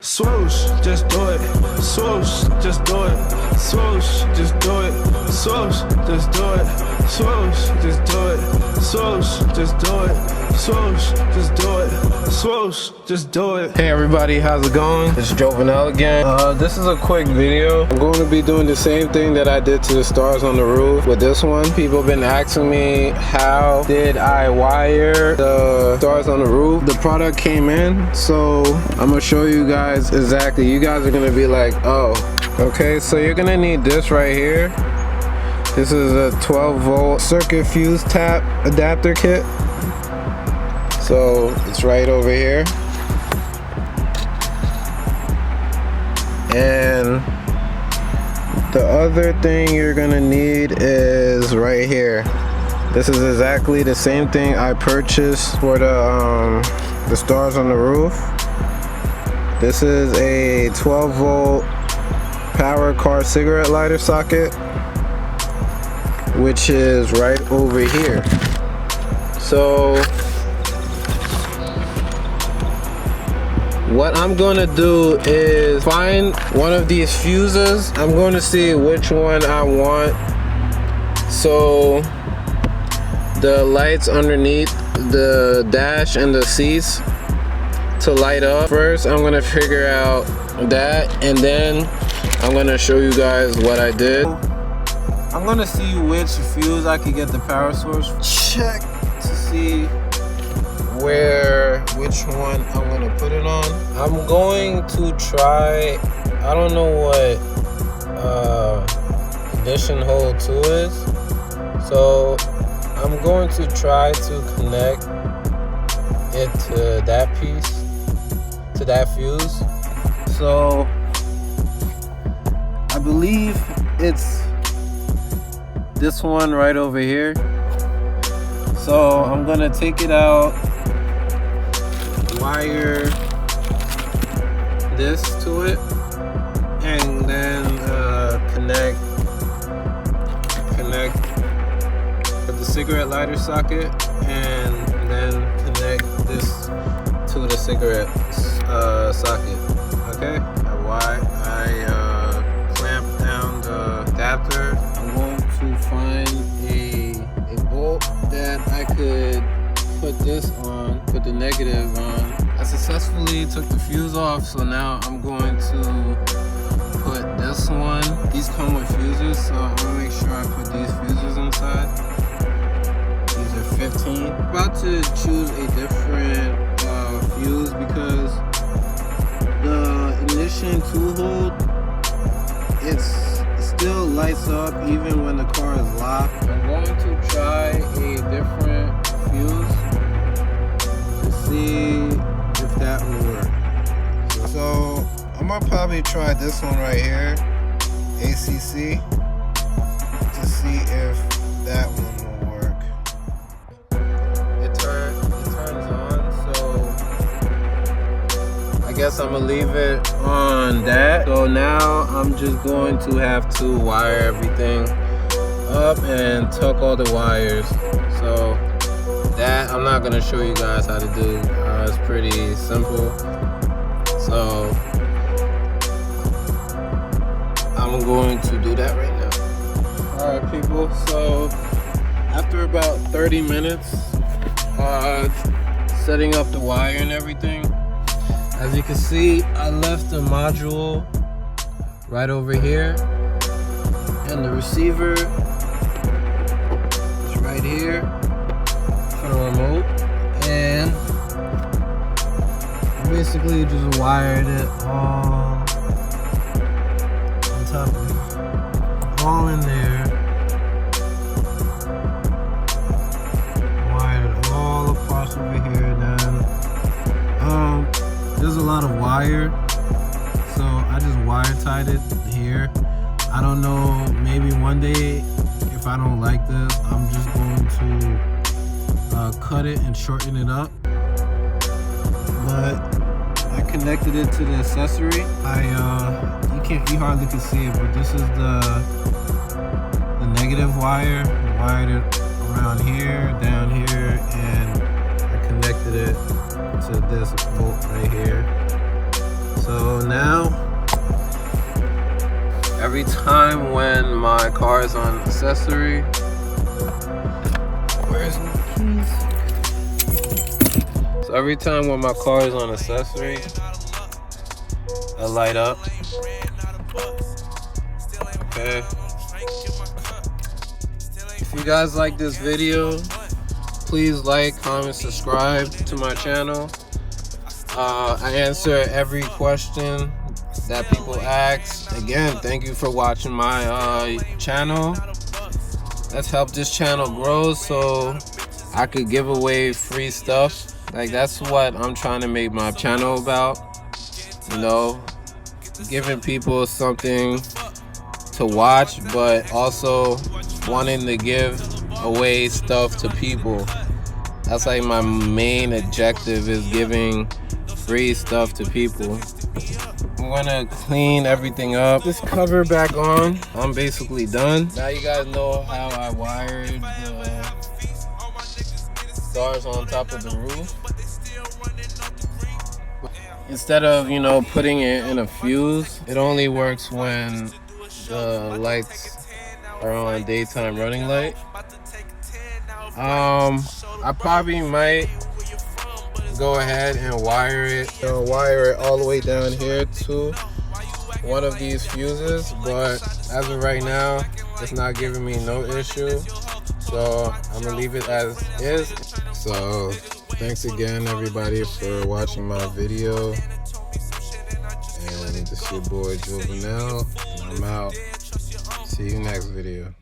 Swoosh, just do it. Swoosh, just do it. Swoosh, just do it. Swoosh, just do it. Swoosh, just do it. Swoosh, just do it. Swoosh, just do it. Swoosh, just do it. Hey everybody, how's it going? It's Jovenel again. This is a quick video. I'm going to be doing the same thing that I did to the stars on the roof with this one. People have been asking me how did I wire the stars on the roof. The product came in, so I'm gonna show you guys exactly. You guys are gonna be like, oh, okay, so you're gonna need this right here. This is a 12-volt circuit fuse tap adapter kit. So it's right over here. And the other thing you're gonna need is right here. This is exactly the same thing I purchased for the stars on the roof. This is a 12-volt power car cigarette lighter socket, which is right over here. So what I'm gonna do is find one of these fuses. I'm going to see which one I want, so the lights underneath the dash and the seats to light up. First, I'm gonna figure out that, and then I'm gonna show you guys what I did. I'm gonna see which fuse I could get the power source check to see which one I'm gonna put it on. I'm going to try, I don't know what ignition hole 2 is, so I'm going to try to connect it to that piece, to that fuse. So I believe it's this one right over here. So I'm gonna take it out, wire this to it, and then connect the cigarette lighter socket, and then connect this to the cigarette socket. Okay, I clamp down the adapter. I'm going to find a bolt that I could put this on, put the negative on. I successfully took the fuse off, so now I'm going to put this one. These come with fuses, so I'm gonna make sure I put these fuses inside. These are 15. I'm about to choose a different fuse because the ignition 2-hole, it still lights up even when the car is locked. I'm going to try a different fuse to see if that will work. So I'm gonna probably try this one right here, ACC, to see if that one will work. It turns on, so I guess I'm gonna leave it on that. So now I'm just going to have to wire everything up and tuck all the wires. So that I'm not gonna show you guys how to do. It's pretty simple. So I'm going to do that right now. Alright people, so after about 30 minutes setting up the wire and everything, as you can see, I left the module right over here, and the receiver is right here for the remote, and I basically just wired it all on top of it, all in there. Wired it all across over here. Then there's a lot of wire, so I just wire tied it here. I don't know, maybe one day if I don't like this, I'm just going to cut it and shorten it up. But I connected it to the accessory. You hardly can see it, but this is the negative wire. Wired it around here, down here, and I connected it to this bolt right here. So now, every time when my car is on accessory, where's my keys? So every time when my car is on accessory, I light up. Okay. If you guys like this video, please like, comment, subscribe to my channel. I answer every question that people ask. Again, thank you for watching my channel. Let's help this channel grow so I could give away free stuff. Like, that's what I'm trying to make my channel about. You know, giving people something to watch, but also wanting to give away stuff to people. That's like my main objective, is giving free stuff to people. I'm gonna clean everything up. This cover back on. I'm basically done. Now you guys know how I wired the stars on top of the roof. Instead of, you know, putting it in a fuse, it only works when the lights are on daytime running light. I probably might go ahead and wire it all the way down here to one of these fuses, but as of right now, it's not giving me no issue, so I'm gonna leave it as is. So thanks again, everybody, for watching my video, and this is your boy Juvenile, and I'm out. See you next video.